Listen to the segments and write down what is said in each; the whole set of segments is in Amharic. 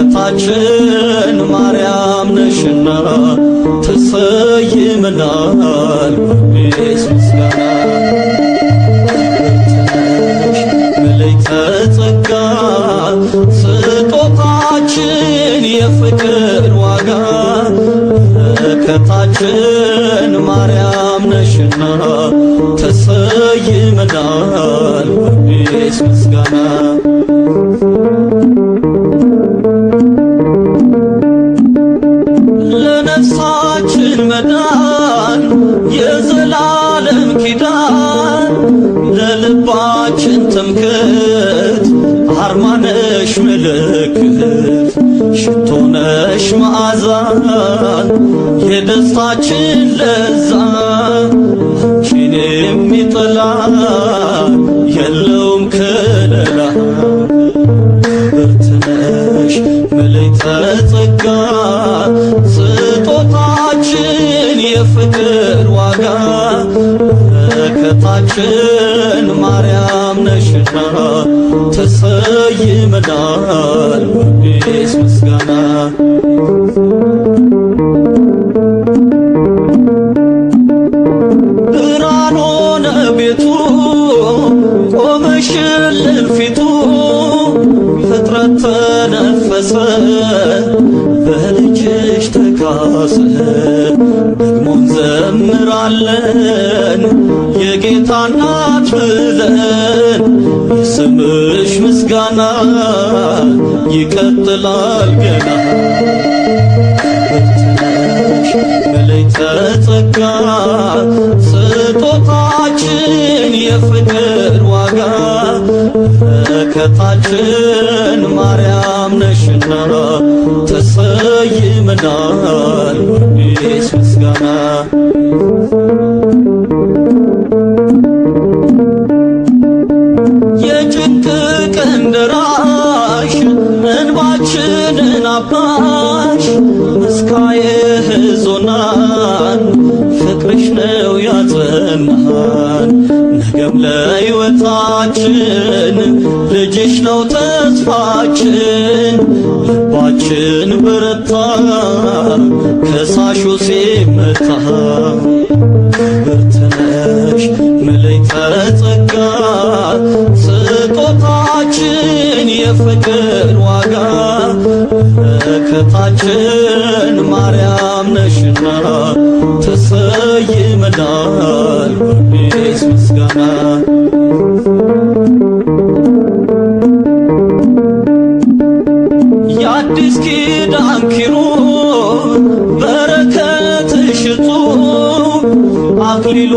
በረከታችን ማርያም ነሽና ተሰይመናል በቤት ምስጋና መለይተ ጸጋ ስጦታችን የፍቅር ዋጋ በረከታችን ማርያም ነሽና ተሰይመናል በቤት ምስጋና ለነፍሳችን መዳን የዘላለም ኪዳን ለልባችን ትምክህት አርማነሽ ምልክት ሽቶነሽ መዓዛ የደስታችን ለዛ አንቺን የሚጠላ የለውም ከለላ ብርትነሽ መለይተ ጸጋ ስጦታችን የፍቅር ዋጋ በረከታችን ማርያም ነሽና ተሰይመናል በቤት ምስጋና ብርሃን ሆነ ቤቱ ቆመሽልን ፊቱ ፍጥረት ተነፈሰ በልጅሽ ተካሰ ደግሞ እንዘምራለን የጌታ እናት ብለን የስምሽ ምስጋና ይቀጥላል ገና ብርትነሽ መለይተ ጸጋ ስጦታችን የፍቅር ዋጋ በረከታችን ማርያም ነሽና ተሰይመናል በቤት ምስጋና የጭንቅ ቀን ደራሽ እንባችንን አባሽ መስካየ ሕዞናን ፍቅርሽ ነው ያጸናን ነገም ለሕይወታችን ልጅሽ ነው ተስፋችን ልባችን በረታ ከሳሹ ሲመታ ብርትነሽ መለይተ ጸጋ ስጦታችን የፍቅር ዋጋ በረከታችን ማርያም ነሽና ተሰይመናል በቤት ምስጋና የአዲስ ኪዳን ኪሩብ በረከትሽ እጹብ አክሊሉ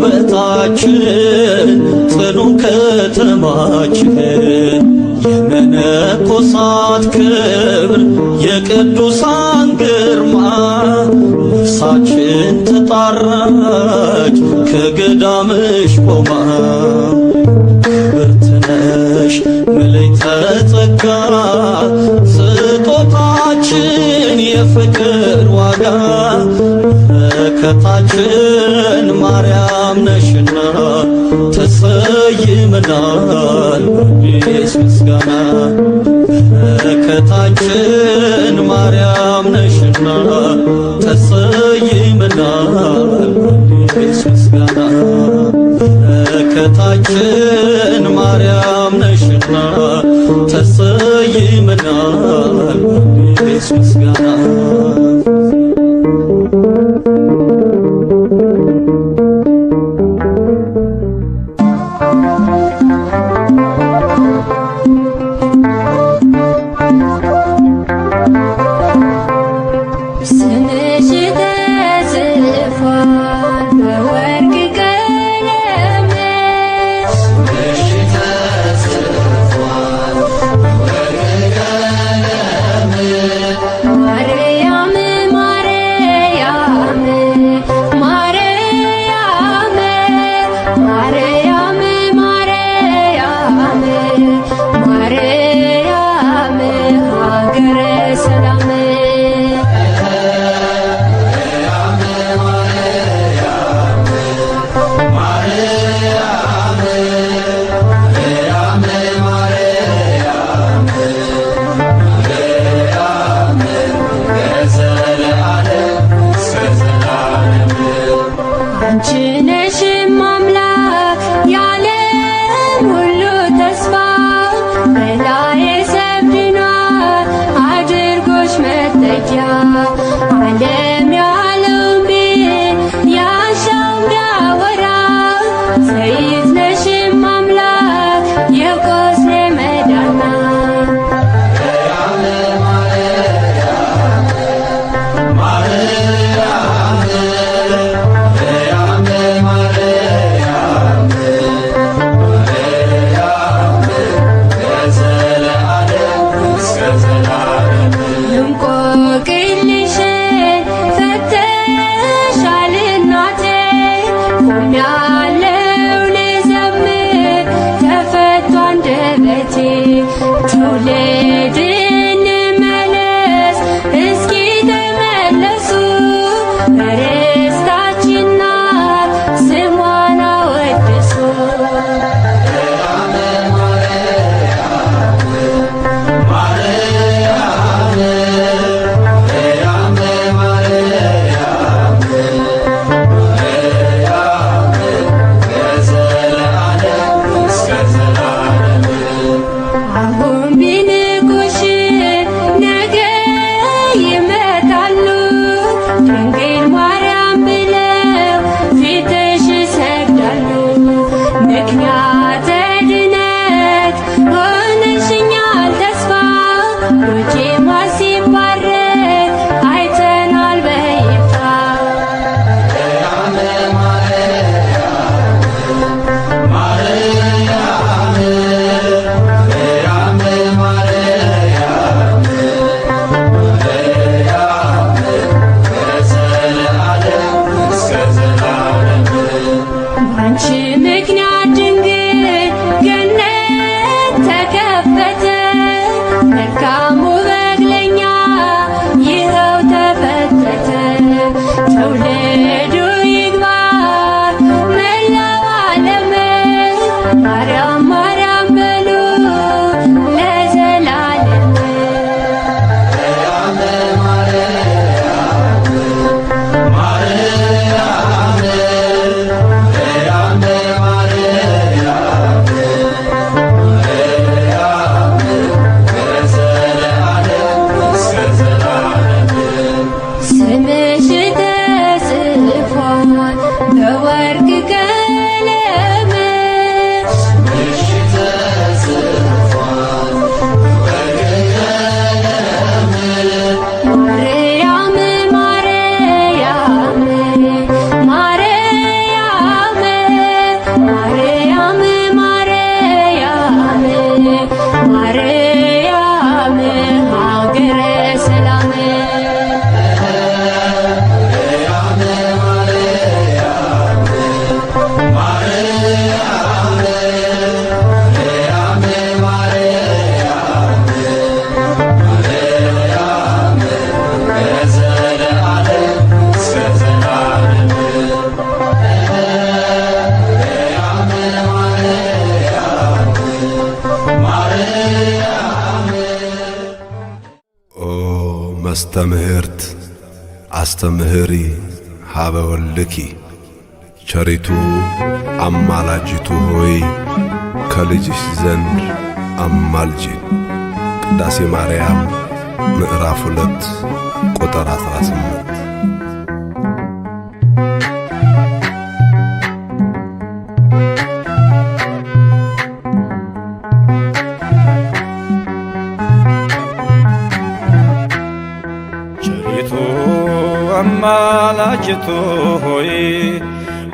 በታችን ጽኑ ከተማችን የመነኮሳት ክብር የቅዱሳን ግርማ ነፍሳችን ተጣራች ከገዳምሽ ቆማ ብርትነሽ መለይተ ጸጋ ስጦታችን የፍቅር ዋጋ በረከታችን ማርያም ነሽና ተሰይመናል በቤት ምስጋና በረከታችን ማርያም ነሽና ተሰይመናል በቤት ምስጋና በረከታችን ማርያም ነሽና ተሰይመናል በቤት ምስጋና ትውልድ እንመለስ እስኪ ተመለሱ ርስታችን ናት ስሟን አወድሱ። መስተምህርት አስተምህሪ ሀበ ወልድኪ ቸሪቱ አማላጅቱ ሆይ ከልጅሽ ዘንድ አማልጂን። ቅዳሴ ማርያም ምዕራፍ 2 ቁጥር 18። አማላጅቱ ሆይ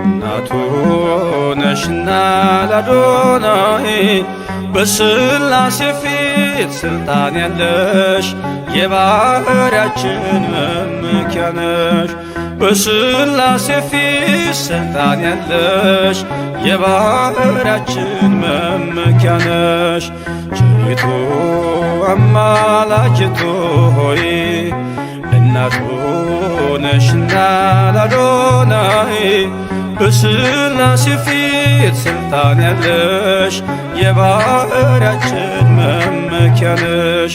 እናቱ ነሽና ለአዶናይ በሥላሴ ፊት ሥልጣን ያለሽ የባሕርያችን መመኪያ ነሽ። በሥላሴ ፊት ሥልጣን ያለሽ የባሕርያችን መመኪያ ነሽ። ቸሪቱ አማላጅቱ ሆይ እናቱ ነሽና ለአዶናይ በሥላሴ ፊት ሥልጣን ያለሽ የባሕርያችን መመኪያ ነሽ።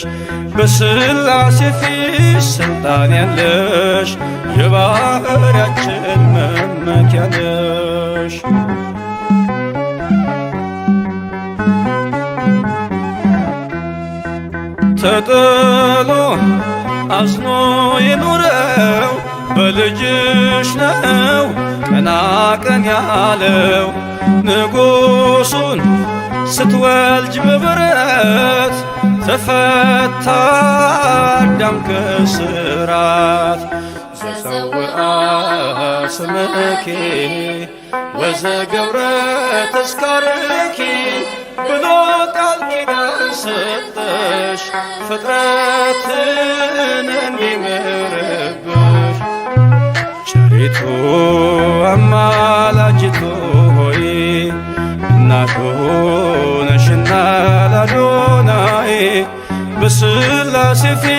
በሥላሴ ፊት ሥልጣን ያለሽ የባሕርያችን መመኪያ ነሽ። ተጥሎ አዝኖ የኖረው በልጅሽ ነው ቀና ቀን ያለው። ንጉሡን ስትወልጅ በበረት ተፈታ አዳም ከስራት። ዘፀውአ ስምኪ ወዘገብረ ተስካርኪ ብሎ ቃል ኪዳን ሰጠሽ ፍጥረትን እንዲምርብሽ። ቸሪቱ አማላጅቱ ሆይ እናቱ ነሽና ለአዶናይ በሥላሴ ፊት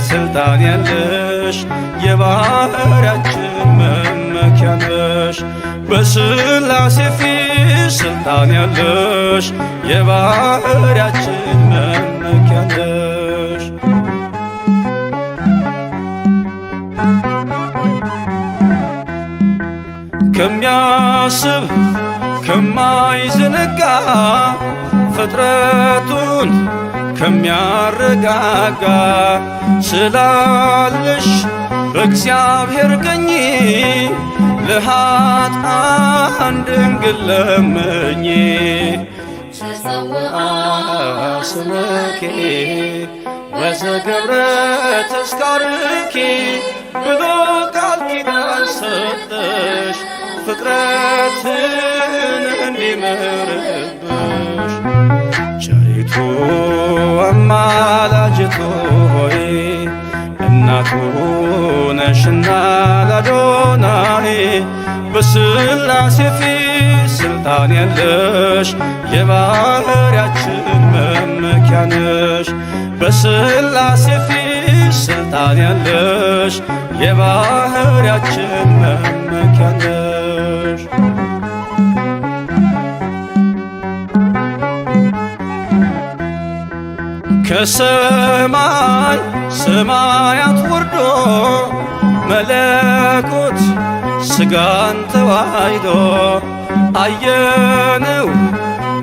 ሥልጣን ያለሽ የባሕርያችን መመኪያ ነሽ። በሥላሴ ፊት ሥልጣን ያለሽ የባሕርያችን መመኪያ ነሽ። ከሚያስብ ከማይዘነጋ ፍጥረቱን ከሚያረጋጋ ስላለሽ በእግዚአብሔር ቀኝ ለኃጥአን ድንግል ለምኚ። ተጸውዐ ስምኪ ወዘገብረ ተስካርኪ ብሎ ቃል ኪዳን ሰጠሽ ፍጥረትን እንዲምርብሽ። ቸሪቱ አማላጅቱ ሆይ እናቱ ነሽና ለአዶናይ በሥላሴ ፊት ሥልጣን ያለሽ የባሕርያችን መመኪያ ነሽ። በሥላሴ ፊት ሥልጣን ያለሽ የባሕርያችን መመኪያ ነሽ። ከሰማይ ሰማያት ወርዶ መለኮት ሥጋን ተዋሕዶ አየነው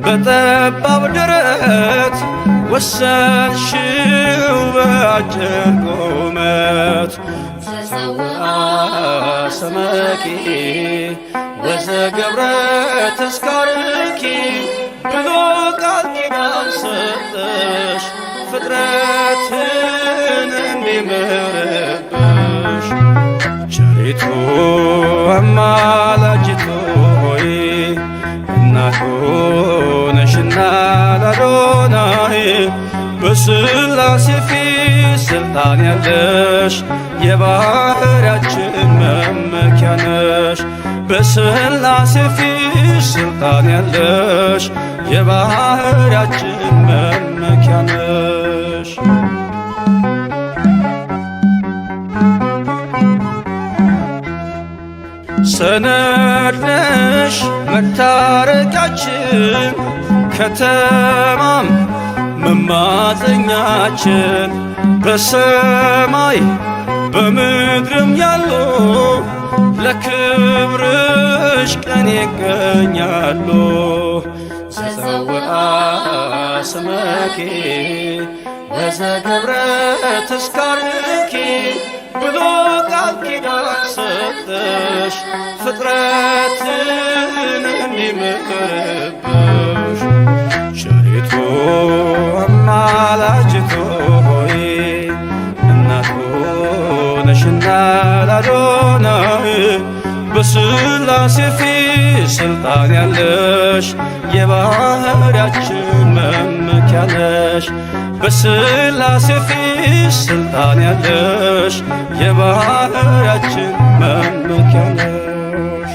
በጠባብ ደረት ወሰንሽው በአጭር ቁመት። ተጸውዐ ስምኪ ወዘገብረ ተስካርኪ ብሎ ቃል ኪዳን ሰጠሽ ፍጥረትን እንዲምርብሽ። ቸሪቱ አማላጅቱ ሆይ እናቱ ነሽና ለአዶናይ በሥላሴ ፊት ሥልጣን ያለሽ የባሕርያችን መመኪያ ነሽ። በሥላሴ ፊት ሥልጣን ያለሽ የባሕርያችን መመኪያ ነሽ። ሰነድ ነሽ መታረቂያችን ከተማም መማፀኛችን በሰማይ በምድርም ያሉ ለክብርሽ ቀን ይገኛሉ። ተጸውዐ ስምኪ ወዘገብረ ተስካርኪ ብሎ ቃል ኪዳን ሰጠሽ ፍጥረትን እንዲምርብሽ። ቸሪቱ አማላጅቱ ሆይ እናቱ ነሽና ለአዶናይ በሥላሴ ፊት ሥልጣን ያለሽ የባሕርያችን መመኪያ ነሽ። በሥላሴ ፊት ሥልጣን ያለሽ የባሕርያችን መመኪያ ነሽ።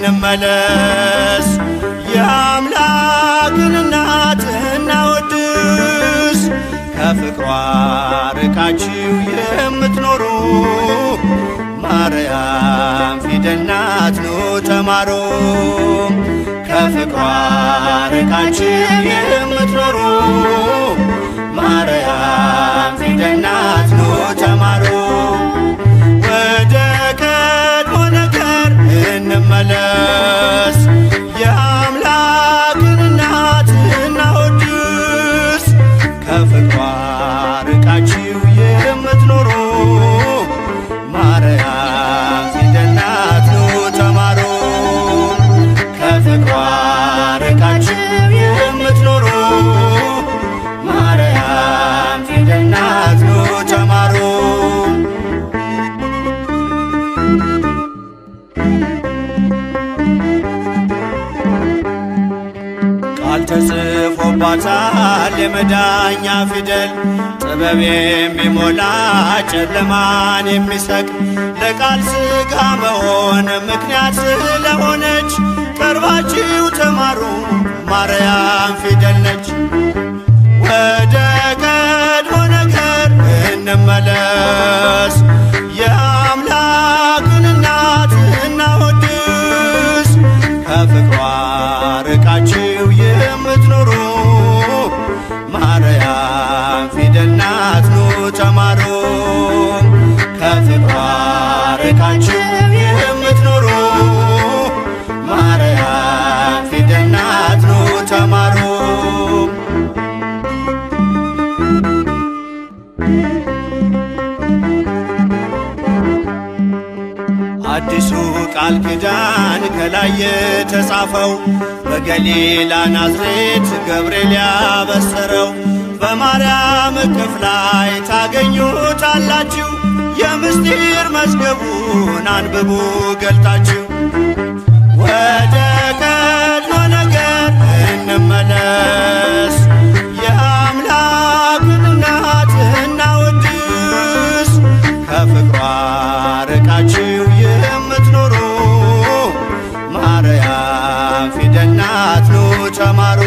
እንመለስ የአምላክን እናት እናወድስ። ከፍቅሯ ርቃችሁ የምትኖሩ ማርያም ፊደል ናት ኑ ተማሩ። ከፍቅሯ ርቃችሁ የምትኖሩ ማርያም ፊደል ናት ኑ ተማሩ። ወደ ቀድሞ ነገር እንመለስ የአምላክን እናት እናወድስ። ከፍቅሯ ርቃችሁ ጽፏታል የመዳኛ ፊደል ጥበብ የሚሞላ ጨለማን የሚሰቅ ለቃል ሥጋ መሆን ምክንያት ስለሆነች ቀርባችሁ ተማሩ ማርያም ፊደል ነች። ወደ ቀድሞ ነገር እንመለስ የአምላክን እናት እናወድስ ከፍቅሯ ርቃችሁ የምትኖሩ ማርያም ፊደል ናት ኑ ተማሩ። ከፍቅሯ ርቃችሁ የምትኖሩ ማርያም ፊደል ናት ኑ ተማሩ። አዲሱ ቃል ኪዳን ከላይ የተጻፈው በገሊላ ናዝሬት ገብርኤል ያበሰረው በማርያም እቅፍ ላይ ታገኙታላችሁ። የምስጢር መዝገቡን አንብቡ ገልጣችሁ ወደ ቀድሞ ነገር እንመለስ የአምላክን እናት እናወድስ ከፍቅሯ ርቃችሁ የምትኖሩ ማርያም ፊደል ናት ኑ ተማሩ።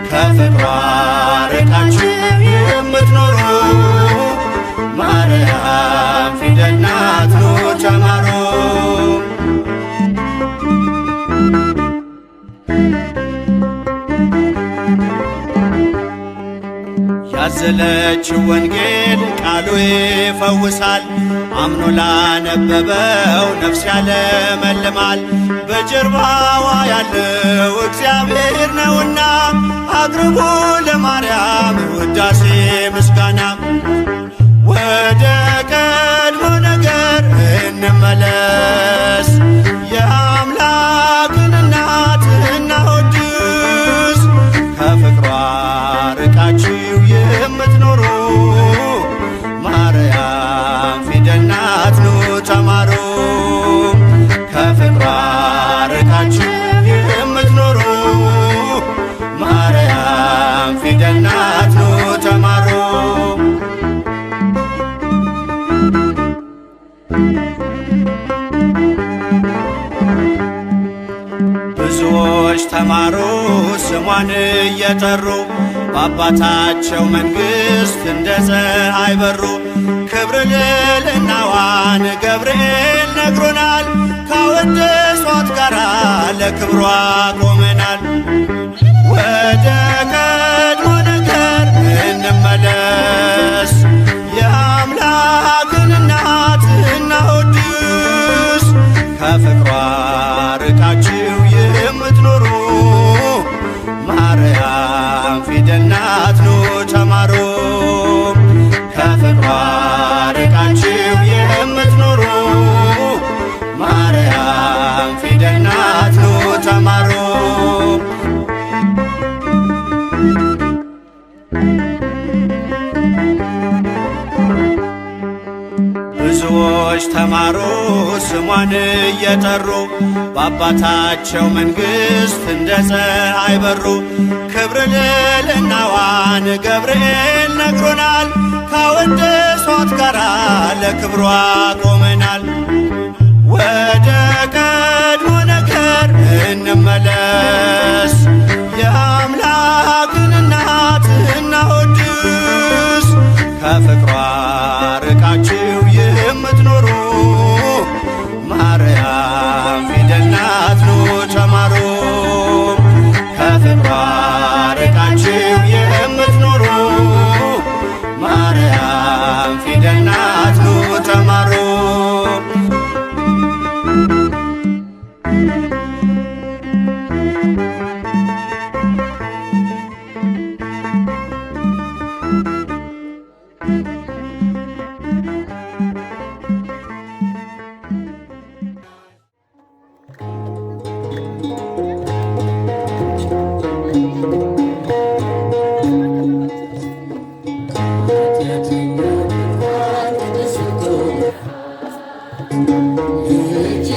ከፍቅሯ ርቃችሁ የምትኖሩ ማርያም ፊደል ናት ኑ ተማሩ። ያዘለችው ወንጌል ቃሉ ይፈውሳል አምኖ ላነበበው ነፍስ ያለመልማል። በጀርባዋ ያለው እግዚአብሔር ነውና አቅርቡ ለማርያም ውዳሴ ምስጋና። ወደ ቀድሞ ነገር እንመለስ የአምላክን እናት እናወድስ ከፍቅሯ ርቃችሁ የምትኖሩ ማርያም ፊደል ናት ኑ ተማሩ። ከፍቅሯ ርቃችሁ የምትኖሩ ማርያም ፊደል ናት ኑ ተማሩ። ብዙዎች ተማሩ ስሟን እየጠሩ በአባታቸው መንግሥት እንደ ፀሐይ በሩ። ክብር ልዕልናዋን ገብርኤል ነግሮናል ካወደሷት ጋራ ለክብሯ ቆመናል። ወደ ቀድሞ ነገር እንመለስ የአምላክን እናት እናወድስ ከፍቅሯ ርቃችሁ የምትኖሩ ማርያም ፊደል ናት ኑ ተማሩ። ከፍቅሯ ርቃችሁ የምትኖሩ ማርያም ፊደል ናት ኑ ተማሩ። ብዙዎች ተማሩ ስሟን እየጠሩ በአባታቸው መንግሥት እንደ ፀሐይ በሩ። ክብር ልዕልናዋን ገብርኤል ነግሮናል ካወደሷት ጋራ ለክብሯ ቆመናል። ወደ ቀድሞ ነገር እንመለስ የአምላክን እናት እናወድስ ከፍቅሯ ርቃችሁ የምትኖሩ ማርያም ፊደል ናት ኑ ተማሩ። ከፍቅሯ ርቃችሁ የምትኖሩ ማርያም ፊደል ናት ኑ ተማሩ። እጅ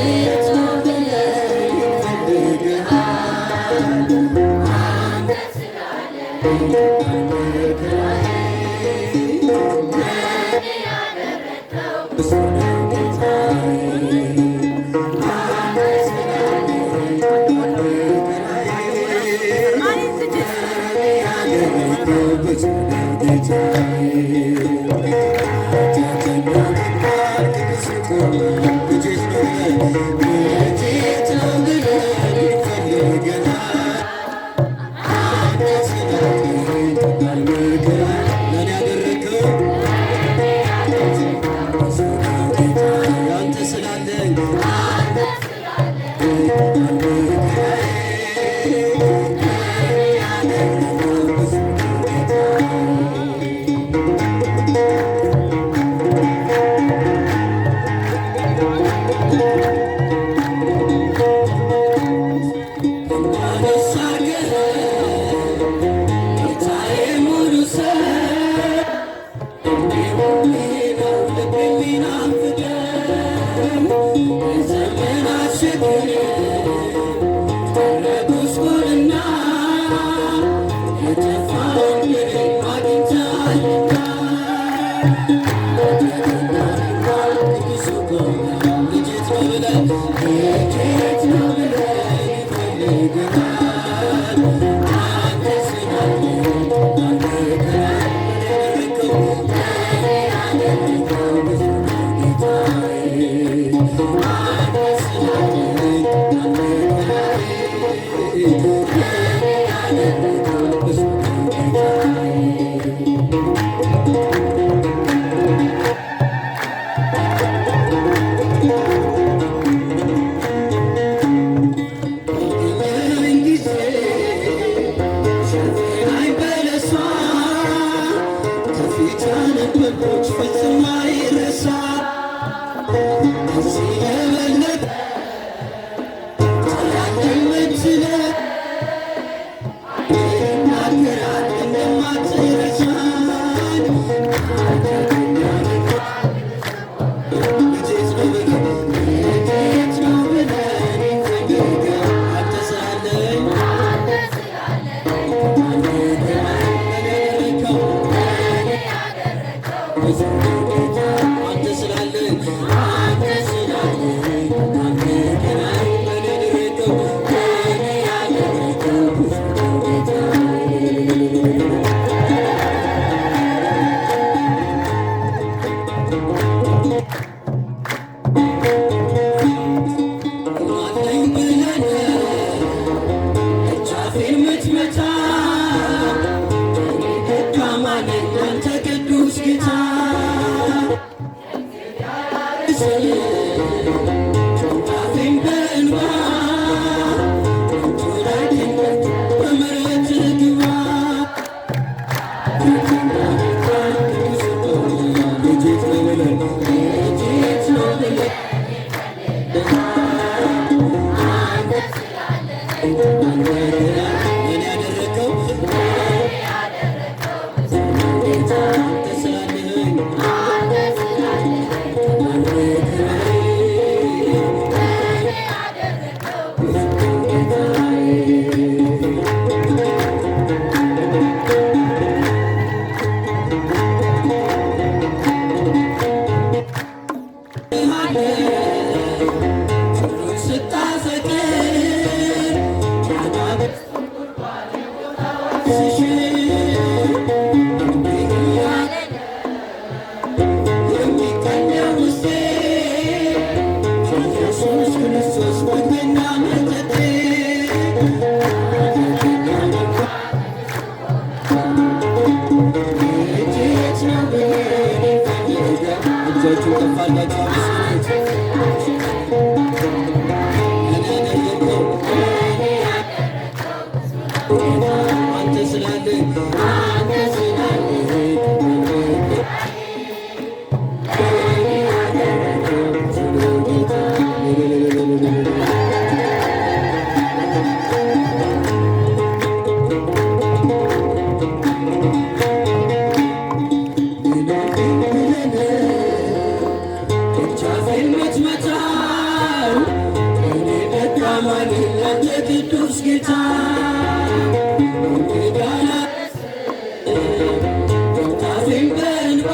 Nothing but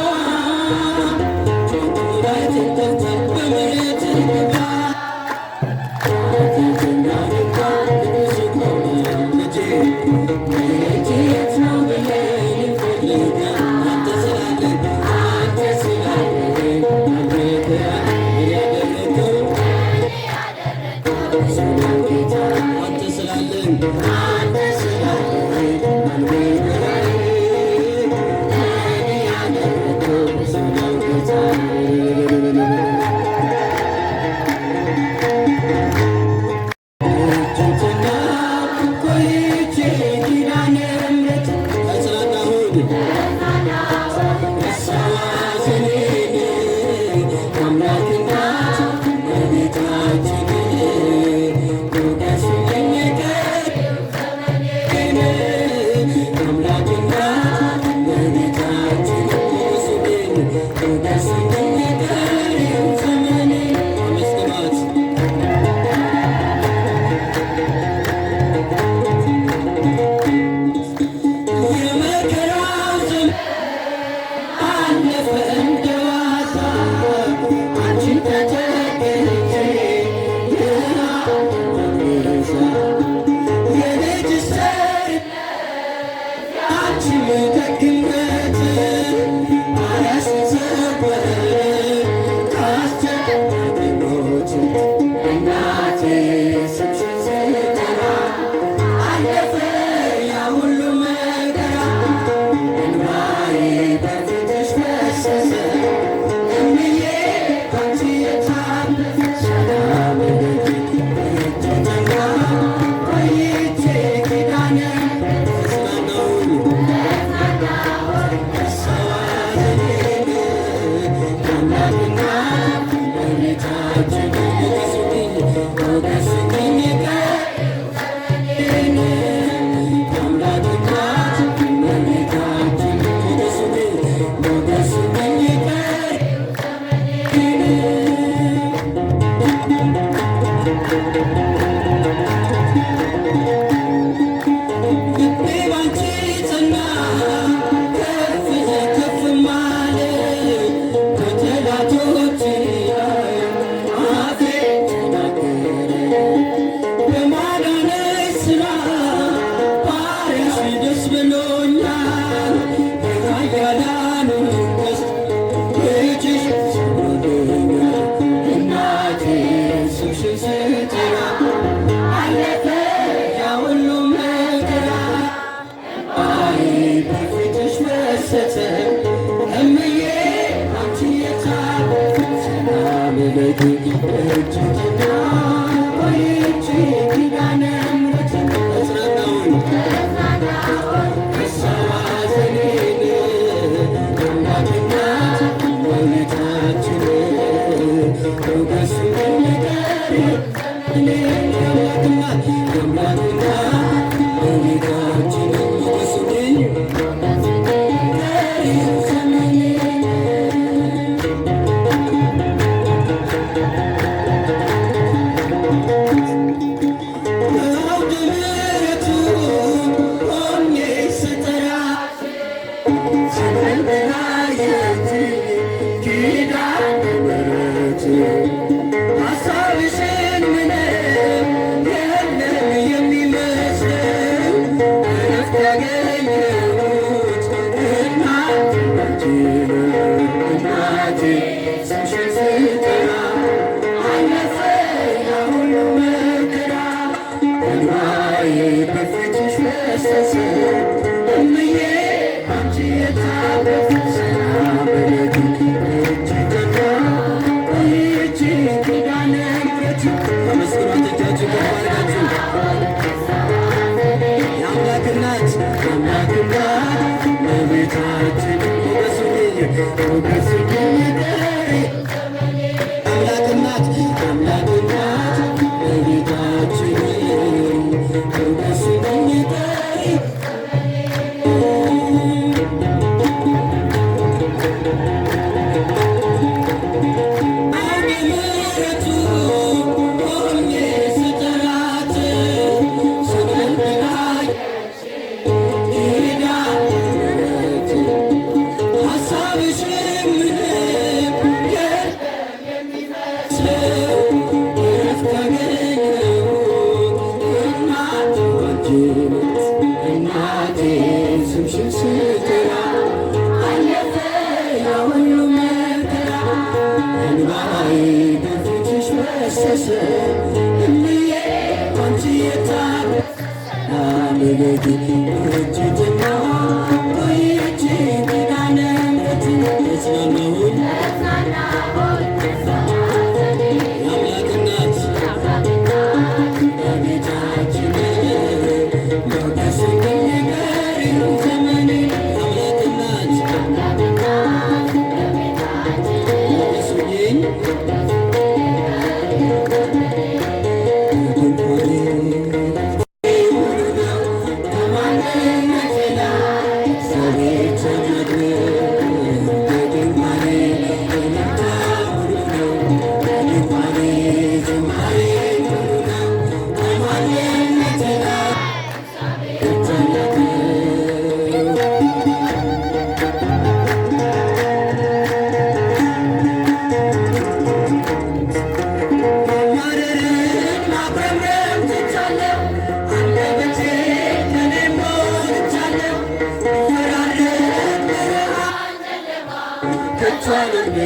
ከቻለን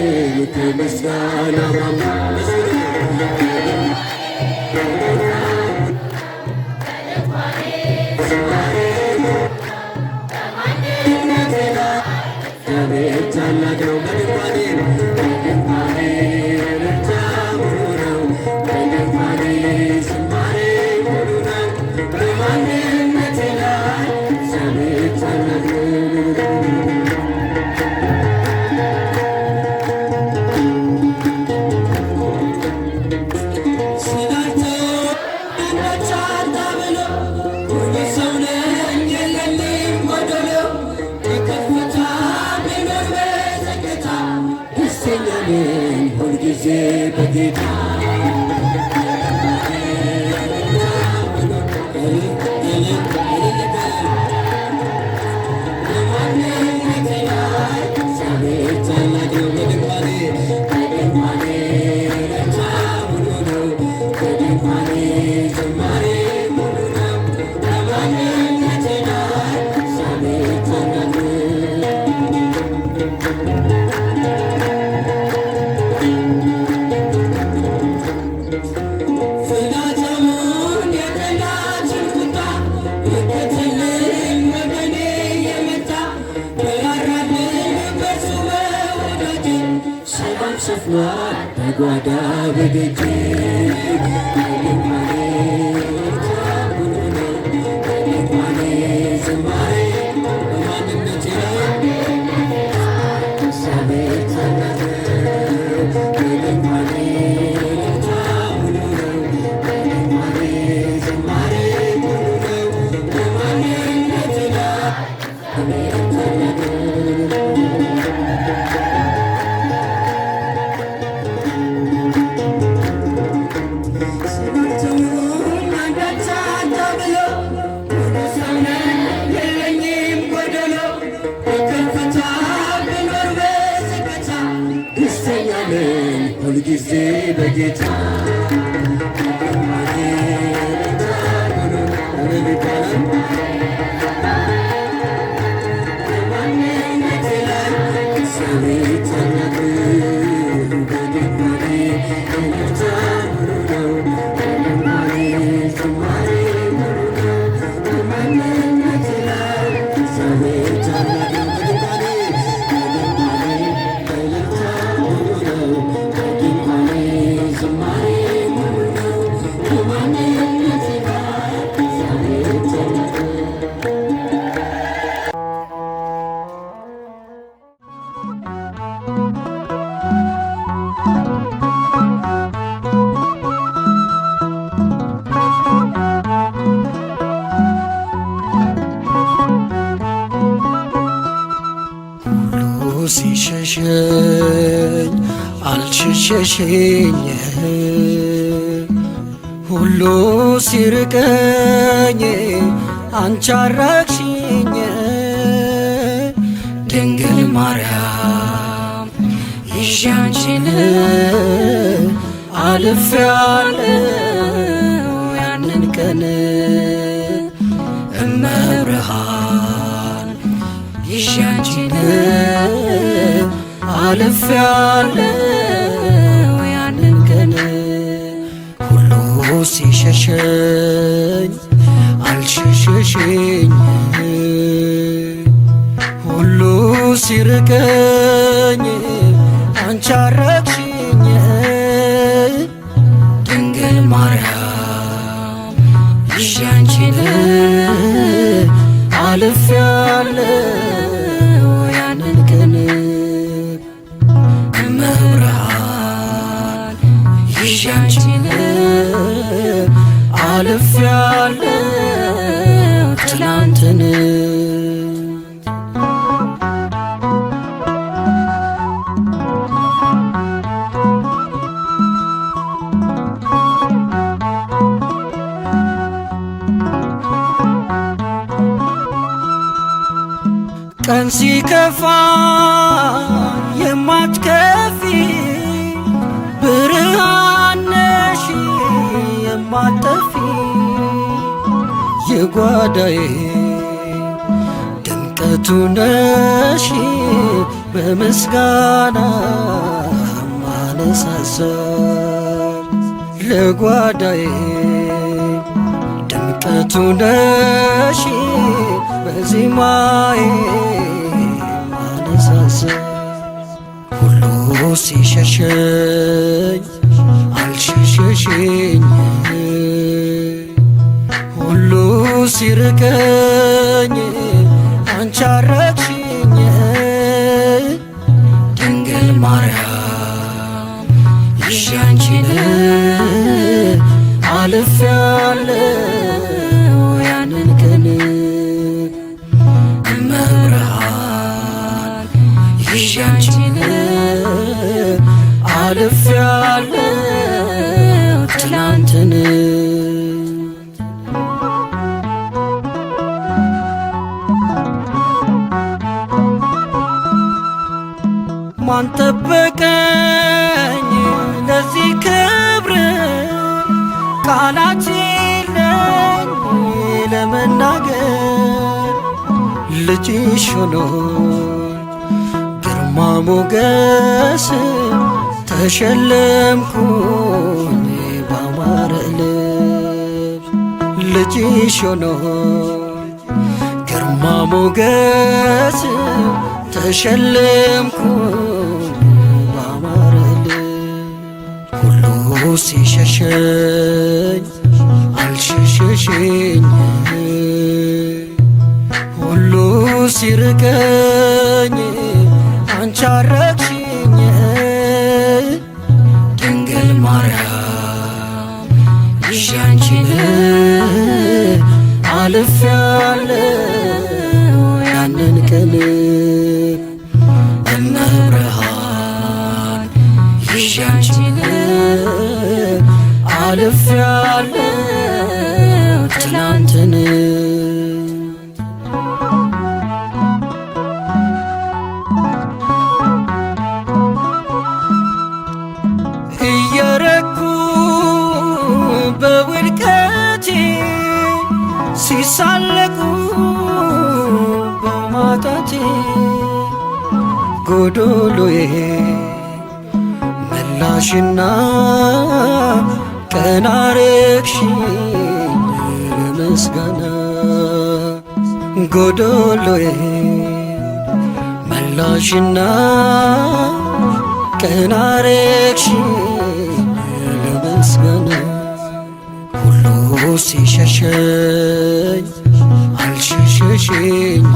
ከምስጋና ማማ ታላቅ ነው በድንኳኔ በድንኳኔ ረታ ሙሉ ነው በድንኳኔ ዝማሬ ሙሉ ነው በማንነቴ ላይ እግዚአብሔር ታላቅ ነው። ሁልጊዜ በጌታ በጓዳ በደጅ ዝማሬ በማንነቴ ሁልጊዜ በጌታ ሲሸሸኝ አልሸሸሸኝ ሁሉ ሲርቀኝ አንቺ አራቅሽኝ ድንግል ማርያም ይዤ አንቺን አልፌያለሁ ያንን ቀን እመብርሃን ይዤ አንቺን አልፌያለሁ ያንን ቀን ሁሉ ሲሸሸኝ አልሸሸሸኝ ሁሉ ሲርቀኝ አንቺ አረቅሽኝ ድንግል ማርያም ይዤ አንቺን አልፌያለሁ ያንን ቀን እመብርሃን ይዤ አንቺን አልፌያለሁ ትናንትን ቀን ሲከፋ የማትከፊ ብርሃን ነሽ የማትጠፊ የጓዳዬ ድምቀቱ ነሽ በምስጋና ማነሳሳል ለጓዳዬ ድምቀቱ ነሽ በዜማዬ ማነሳሳል ሁሉ ሲሸሸኝ አልሸሸሽኝ ሁሉ ሲርቀኝ አንቺ አረግሽኝ ድንግል ማርያም ይዤ አንቺን አልፌያለሁ ያንን ቀን እመብርሃን ይዤ አንቺን አልፌያለሁ ትላንትን ማን ጠበቀኝ ለዚህ ክብር ቃላት የለኝ ለመናገር ልጅሽ ሆኖኝ ግርማ ሞገስ ተሸለምኩኝ ባማረ ልብስ ልጅሽ ሆኖኝ ግርማ ሞገስ ተሸለምኩኝ ባማረ ልብስ ሁሉ ሲሸሸኝ አልሸሸሽኝ ሁሉ ሲርቀኝ አንቺ አረግሽኝ ድንግል ማርያም ይዤ አንቺን አልፌያለሁ ያንን ቀን እመብርሃን ይዤ አንቺን አልፌያለሁ ትላንትን እየረኩ በውድቀቴ ሲሳለቁ በማጣቴ ጎዶሎዬ መላሽና ቀና አረግሽኝ ለምስጋና ጎዶሎዬ መላሽና ቀና አረግሽኝ ለምስጋና ሁሉ ሲሸሸኝ አልሸሸሽኝ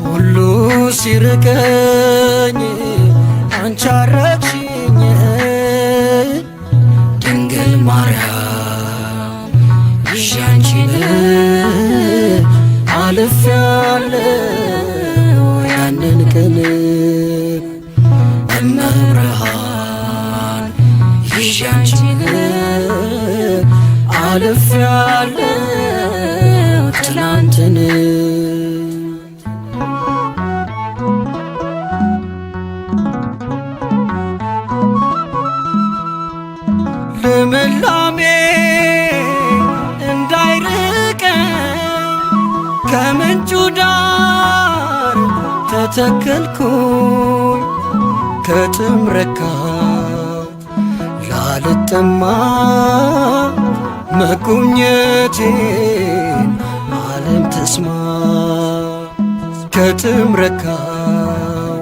ሁሉ ሲርቀኝ አንቺ አረግሽኝ ድንግል ማርያም ይዤ አንቺን አልፌያለሁ ያንን ቀን እመብርሃን ይዤ አንቺን አልፌያለሁ ትላንትን ልምላሜ እንዳይርቀኝ ከምንጩ ዳር ተተከልኩኝ ከጥም ረካው ላልጠማ መጎብኘቴን ዓለም ተስማ ከጥም ረካው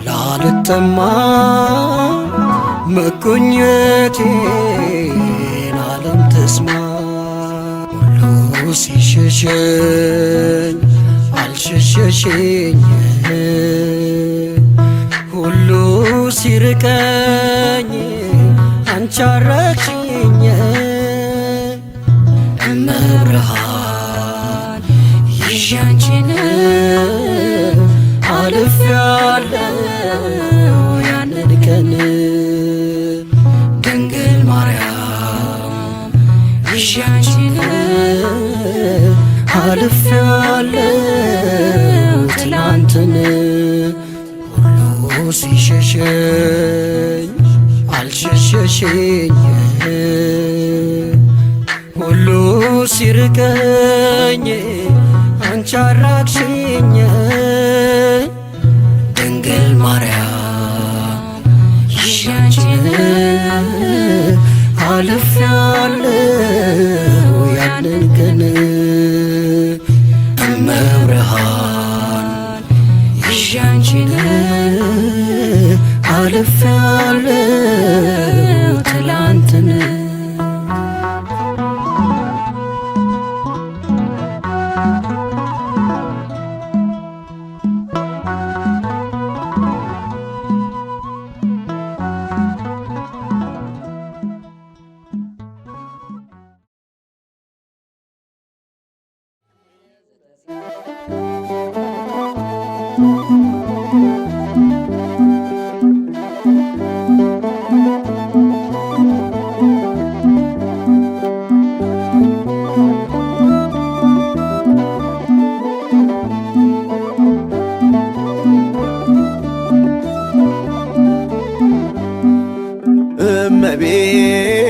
ላልጠማ መጎብኘቴን ዓለም ተስማ ሁሉ ሲሸሸኝ አልሸሸሽኝ ሁሉ ሲርቀኝ አንቺ አረግሽኝ እመብርሃን ይዤ አንቺን አልፌያለሁ ያንን ቀን ድንግል ማርያም ይዤ አንቺን አልፌያለሁ ትላንትን ሁሉ ሲሸሸኝ አልሸሸሽኝ ሁሉ ሲርቀኝ አንቺ አራቅሽኝ አንቺን አልፌያለሁ ትላንትን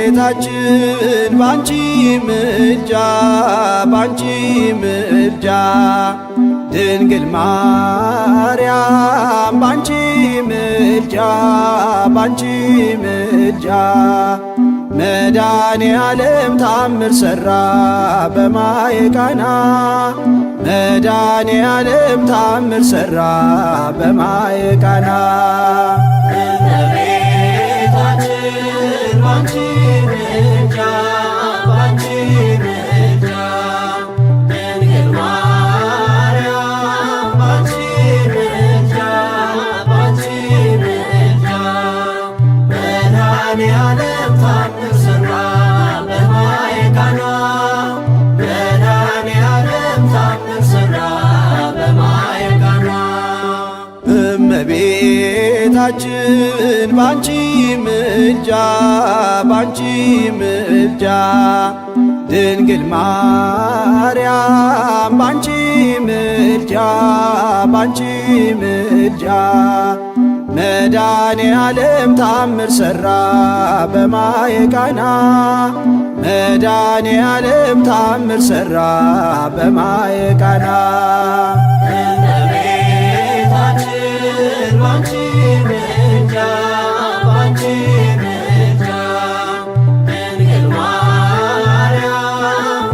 እመቤታችን ባንቺ ምልጃ ባንቺ ምልጃ ድንግል ማርያም ባንቺ ምልጃ ባንቺ ምልጃ መድኃኔ ዓለም ታምር ሠራ በማየ ቃና መድኃኔ ዓለም ታምር ሠራ በማየ ቃና ባንቺ ምልጃ ባንቺ ምልጃ ድንግል ማርያም ባንቺ ምልጃ ባንቺ ምልጃ መድኃኔ ዓለም ታምር ሠራ በማየ ቃና መድኃኔ ዓለም ታምር ሠራ በማየ ቃና እመቤታችን ባንቺ ምልጃ ባንቺ ምልጃ ድንግል ማርያም ባንቺ ምልጃ ባንቺ ምልጃ መድኃኔ ዓለም ታምር ሠራ በማየ ቃና መድኃኔ ዓለም ታምር ሠራ በማየ ቃና እመቤታችን ባንቺ ምልጃ ባንቺ ምልጃ ድንግል ማርያም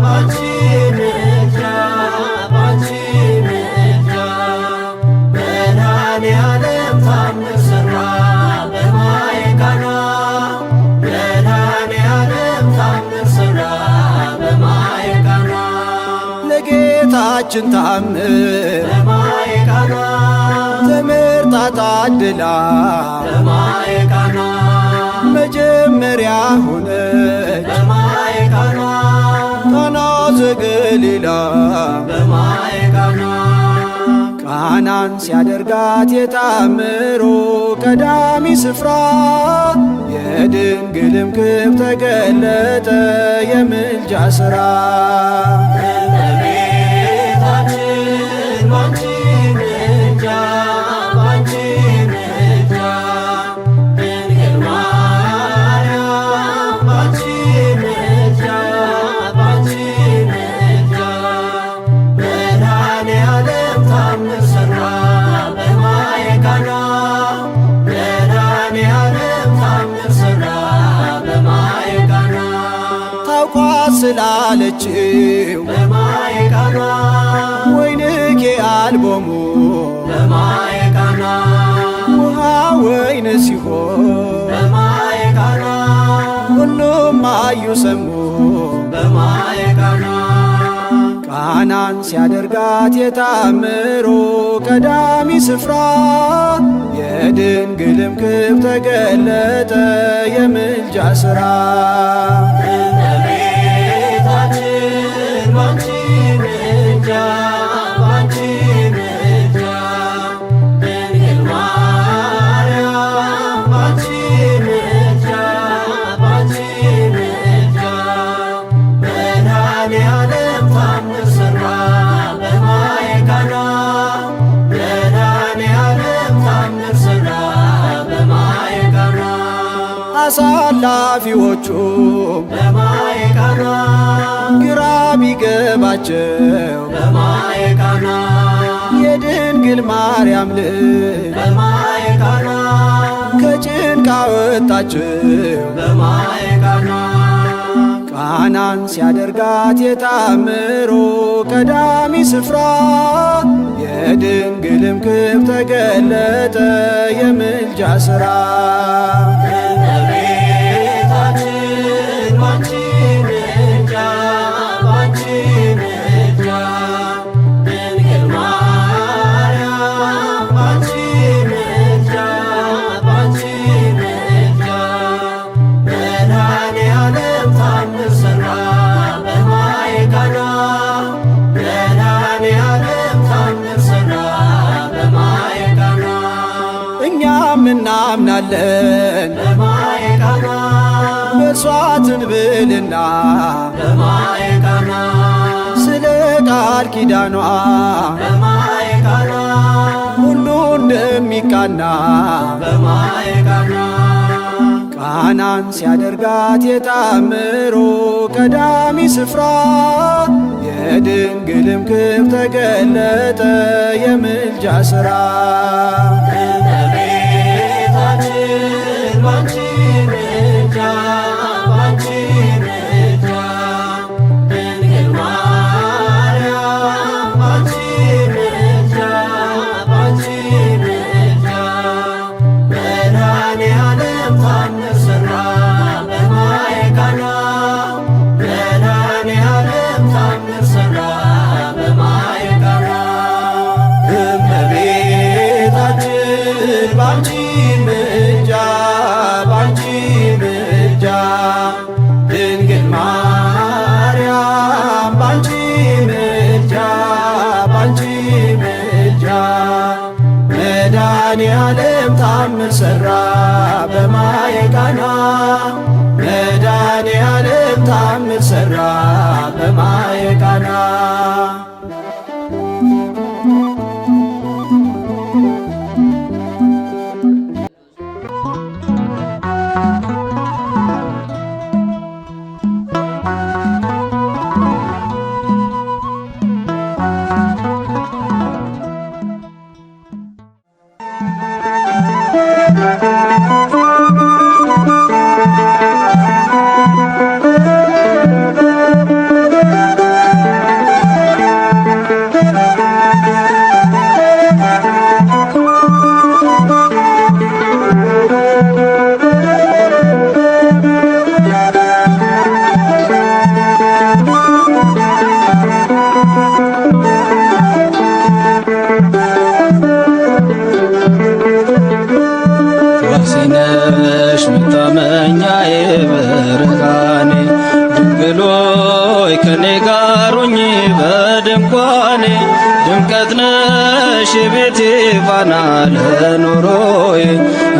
ባንቺ ምልጃ ባንቺ ምልጃ መድኃኔ ዓለም ታምር ሠራ በማየ ቃና መድኃኔ ዓለም ታምር ሠራ በማየ ቃና ለጌታችን ታምር በማየ ቃና ተመርጣ ታድላ በማየ ቃና መጀመሪያ ሆነች በማየ ቃና ቃና ዘገሊላ በማየ ቃና ቃናን ሲያደርጋት የታምሮ ቀዳሚ ስፍራ የድንግልም ክብር ተገለጠ የምልጃ ሥራ እመቤታችን ባንቺ ምልጃ ባንቺ ምልጃ ድንግል ማርያም ባንቺ ምልጃ ባንቺ ምልጃ መድኃኔ ዓለም ታምር ሠራ በማየ ቃና መድኃኔ ዓለም ታምር ሠራ በማየ ቃና ታውቋት ስላለችው በማየ ቃና ወይንኬ አልቦሙ በማየ ቃና ውሃ ወይን ሲሆን በማየ ቃና ሁሉም አዩ ሰሙ በማየ ቃና ቃናን ሲያደርጋት የታምሮ ቀዳሚ ስፍራ የድንግልም ክብር ተገለጠ የምልጃ ሥራ እመቤታችን ባንቺ ምልጃ ባንቺ ምልጃ ድንግል ማርያም ባንቺ ምልጃ ባንቺ ምልጃ መድኃኔ ዓለም ታምር ሠራ በማየ ቃና መድኃኔ ዓለም ታምር ሠራ በማየ ቃና አሳላፊዎቹም በማየ ቃና ግራ ቢገባቸው በማየ ቃና የድንግል ማርያም ልጅ በማየ ቃና ከጭንቅ አወጣቸው በማየ ቃና ቃናን ሲያደርጋት የታምሮ ቀዳሚ ስፍራ የድንግልም ክብር ተገለጠ የምልጃ ሥራ። እመቤታችን ባንቺ ምልጃ ባንቺ ምልጃ ድንግል ማርያም ባንቺ ምልጃ ባንቺ ምልጃ መድኃኔዓለም ታምር ሠራ በማየ ቃና መድኃኔዓለም ታምር ሠራ በማየ ቃና እኛም እናምናለን በማየ ቃና መስዋዕትን ብልና በማየ ቃና ስለ ቃል ኪዳኗ በማየ ቃና ሁሉ እንደሚቃና በማየ ቃና ቃናን ሲያደርጋት የታምሮ ቀዳሚ ስፍራ የድንግልም ክብር ተገለጠ የምልጃ ሥራ። እመቤታችን ባንቺ ምልጃ ባንቺ ምልጃ ድንግል ማርያም ባንቺ ምልጃ ባንቺ ምልጃ መድኃኔዓለም ታምር ሠራ በማየ ቃና መድኃኔዓለም ታምር ሠራ በማየ ቃና እመቤታችን ባንቺ ምልጃ ባንቺ ምልጃ ድንግል ማርያም ባንቺ ምልጃ ባንቺ ምልጃ መድኃኔዓለም ታምር ሠራ በማየ ቃና መድኃኔዓለም ታምር ሠራ በማየ ቃና ዋሴነሽ መታመኛዬ ብርሃኔ ድንግል ሆይ ከኔ ጋር ሁኚ በድንኳኔ ድምቀት ነሽ የቤቴ ፋና ለኑሮዬ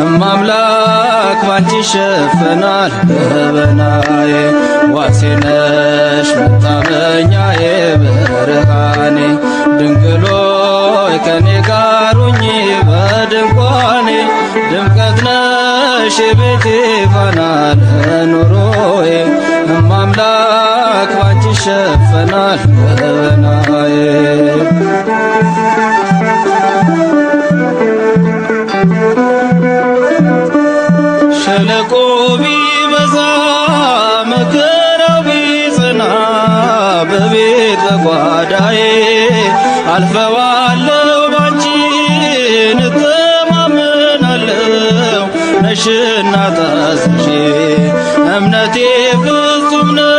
እማምላክ ባንቺ ይሸፈናል ገበናዬ ዋሴነሽ መታመኛዬ ብርሃኔ ድንግል ሆይ ከኔ ጋር ሁኚ በድንኳኔ ድምቀት ነሽ የቤቴ ፋና ለኑሮዬ እማምላክ ባንቺ ይሸፈናል ገበናዬ ሸለቆ ቢበዛ መከራው ቢጸና በቤት በጓዳዬ አልፈዋለሁ ባንቺ እተማመናለሁ ነሽና ታዝዤ እምነቴ ፍጹም ነው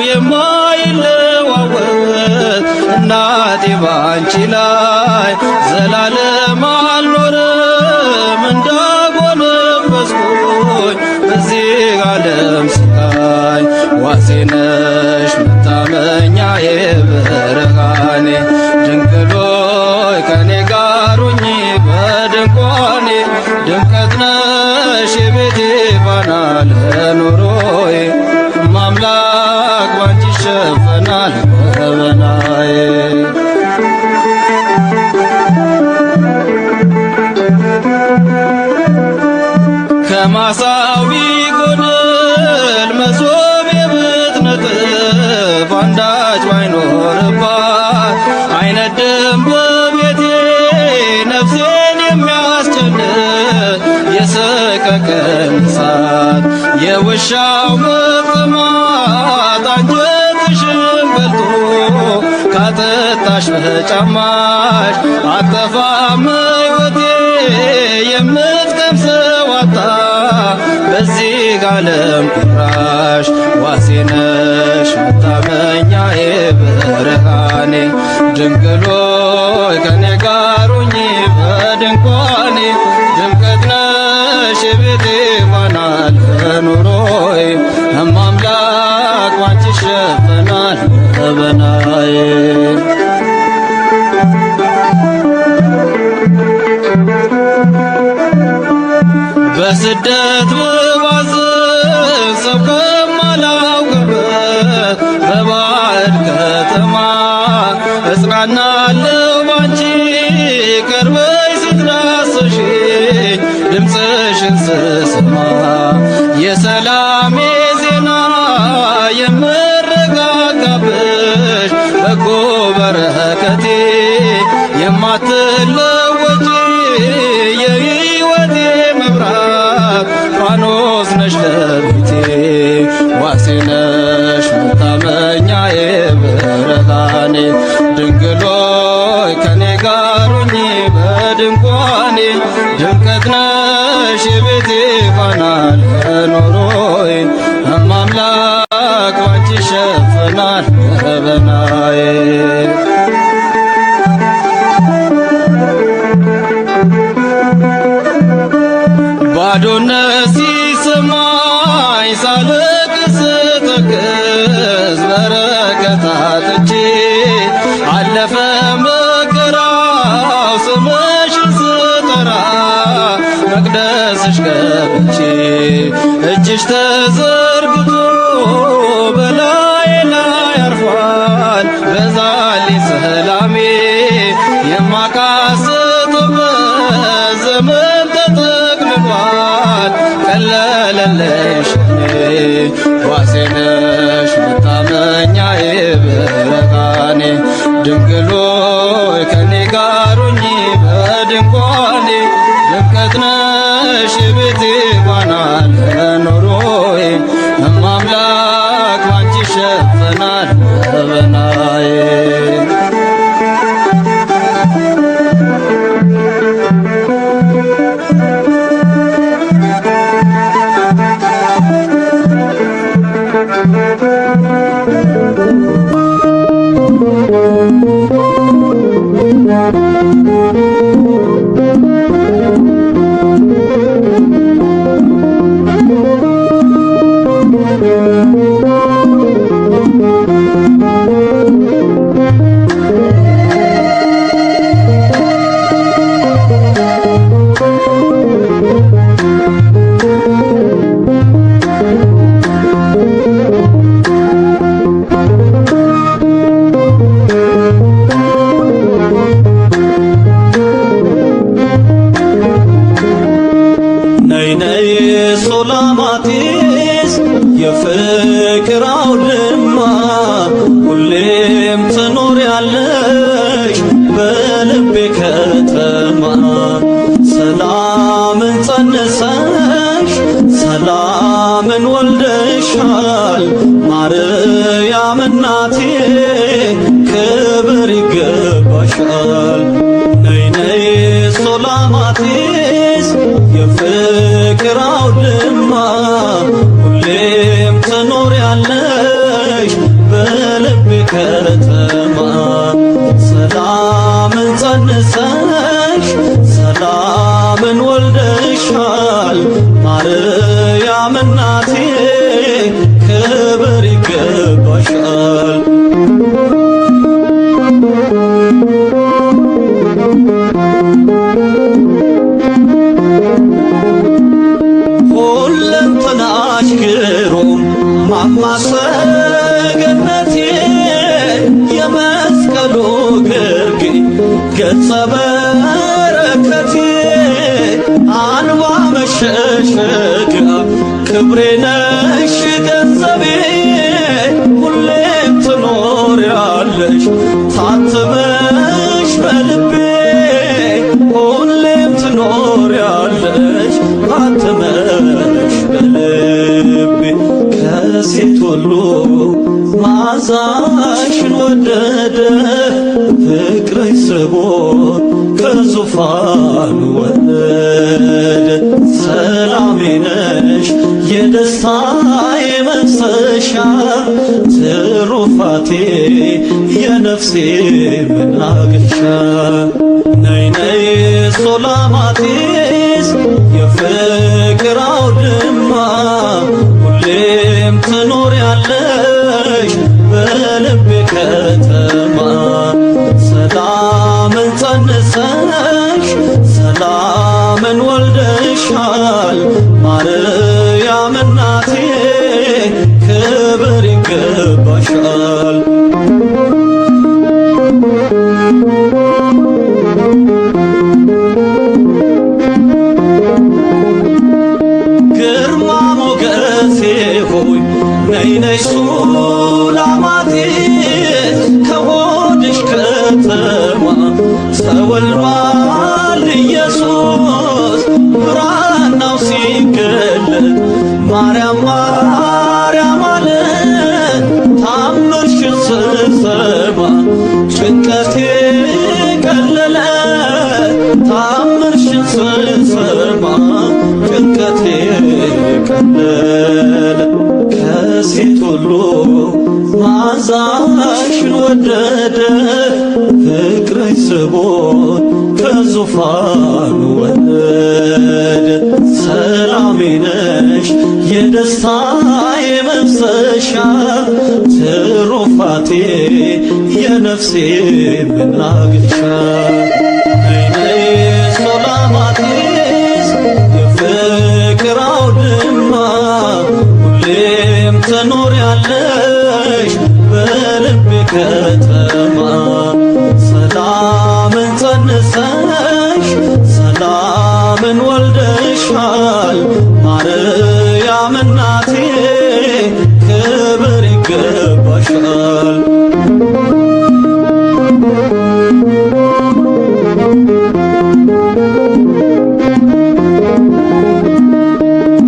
የማይለዋወጥ እናቴ ባንቺ ላይ ዘላለም አልኖርም እንዳጎነበስኩኝ በዚህ ዓለም ስቃይ ዋሴነሽ መታመኛዬ ብርሃኔ ድንግል ሆይ ከኔ ጋር ሁኚ በድንኳኔ ድምቀት ነሽ የቤቴ ፋና ለኑሮዬ እማምላክ ባንቺ ይሸፈናል ገበናዬ ከማሳው ቢጎድል መሶቤ ብትነጥፍ አንዳች ባይኖርባት አይነድም በቤቴ ነፍሴን የሚያስጨንቅ የሰቀቀን እሳት የውሻው መቅማት በገላሽ በጫማሽ አጠፋም ሕይወቴ የምትቀምሰው አጣ በዚህ ዓለም ቁራሽ ዋሴ ነሽ መታመኛዬ ብርሃኔ ድንግል ሆይ ከኔ ጋር ሁኚ በድንኳኔ ድምቀት ነሽ የቤቴ ፋና ለኑሮዬ እማምላክ ባንቺ ይሸፈናል ገበናዬ በስደት ብባዝን ሰው ከማላውቅበት በባዕድ ከተማ እጽናናለሁ ባንቺ ቀርበሽ ስትዳስሽኝ ድምፅሽን ስሰማ የሰላሜ ዜና የምረጋጋብሽ በጎ በረከቴ የማትለወጪ የሕይወቴ መብራት ፋኖስ ነሽ ለቤቴ ዋሴ ነሽ መታመኛዬ ብርሃኔ ድንግል ሆይ ከኔ ጋር ሁኚ በድንኳኔ ድምቀት ነሽ የቤቴ ፋና ለኑሮዬ እማምላክ ባንቺ ይሸፈናል ገበናዬ ባዶነት ሲሰማኝ ሳለቅስ ስተክዝ በረከት አጥቼ አለፈ መከራው ስምሽን ስጠራ መቅደስሽ ገብቼ እጅሽ ተዘርግቶ በላዬ ላይ አርፏል በዛልኝ ሰላሜ የማቃስትበት ዘመን ተጠቅልሏል ቀለለልሽ ዋሴ ነሽ መታመኛዬ ብርሃኔ ድንግል ሆይ ከኔ ጋር ሁኚ በድንኳኔ ድምቀት ነሽ የቤቴ ፋና ለኑሮዬ እማምላክ ባንቺ ይሸፈናል ገበናዬ ሶላማቲስ የፍቅር አውድማ ሁሌም ትኖሪያለሽ በልቤ ከተማ ሰላምን ጸንሰሽ ሰላምን ወልደሻል ማርያም እናቴ ክብር ይገባሻል ነይ ነይ ሶላማቲስ የፍቅር አውድማ ሁሌም ትኖሪያለሽ በልቤ ከተማ ሰላምን ጸንሰሽ ሰላምን ወልደሻል ማርያም እናቴ ክብር ይገባሻል ሁለንተናሽ ግሩም ማማሰገነቴ የመስቀሉ ግርጌ ገጸ በረከቴ አንባ መሸሸጊያ ክብሬ ነሽ ገንዘቤ ሁሌም ትኖሪያለሽ ታትመሽ በልቤ ሁሌም ትኖሪያለሽ ታትመሽ በልቤ ከሴት ሁሉ ማዛሽን ወደደ ሰላሜ ነሽ የደስታዬ መፍሰሻ ትሩፋቴ የነፍሴ መናገሻ ነይ ነይ ሱላማጢስ የፍቅር አውድማ ሁሌም ትኖሪያለሽ በልቤ ከተማ ሰላምን ጸንሰሽ ሰላምን ወልደሻል ማርያም እናቴ ክብር ይገባሻል። ግርማ ሞገሴ ሆይ ነይ ነይ ሱላማጢስ ከሆድሽ ከተማ ተወልዷል ኢየሱስ ብራናው ሲገለጥ ማርያም ማርያም አለ ታምርሽን ስሰማ ጭንቀቴ ቀለለ ታምርሽን ስሰማ ጭንቀቴ ቀለለ ከሴት ሁሉ ማዛሽን ወደደ ፍቅርሽ ስቦት ከዙፋኑ ወረደ ሰላሜ ነሽ የደስታዬ መፍሰሻ ትሩፋቴ የነፍሴ መናገሻ ነይ ነይ ሱላማጢስ የፍቅር አውድማ ሁሌም ትኖሪያለሽ በልቤ ከተማ ሰላምን ጸንሰሽ ሰላምን ወልደሻል ማርያም እናቴ ክብር ይገባሻል።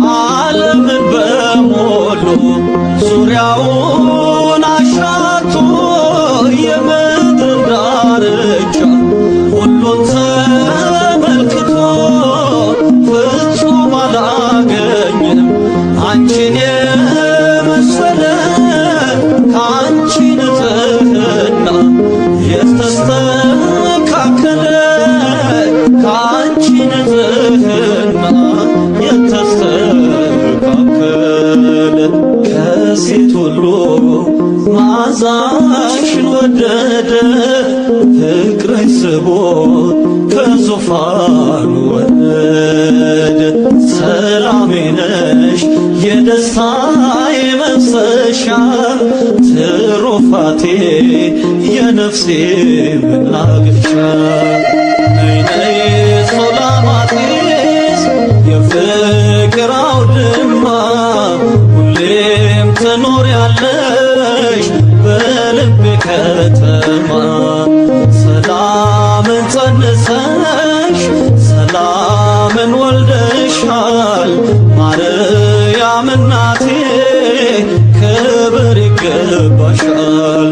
ዓለምን በሞሉ ዙሪያውን አሻቶ የምድር ዳርቻ ሁሉን ተመልክቶ ፍጹም አላገኘም አንቺን የመሰለ ከአንቺ ንጽሕና የተስተካከለ ከአንቺ ንጽሕና የተስተካከለ ከሴት ሁሉ ማዛሽን ወደደ ፍቅርሽ ስቦት ከዙፋኑ ወረደ ሰላሜ ነሽ የደስታዬ መፍሰሻ ትሩፋቴ የነፍሴ መናገሻ ነይ ነይ ሱላማጢስ የፍቅር አውድማ ሁሌም ትኖሪያለሽ በልቤ ከተማ ሰላምን ጸንሰሽ ሰላምን ወልደሻል ማርያም እናቴ ክብር ይገባሻል።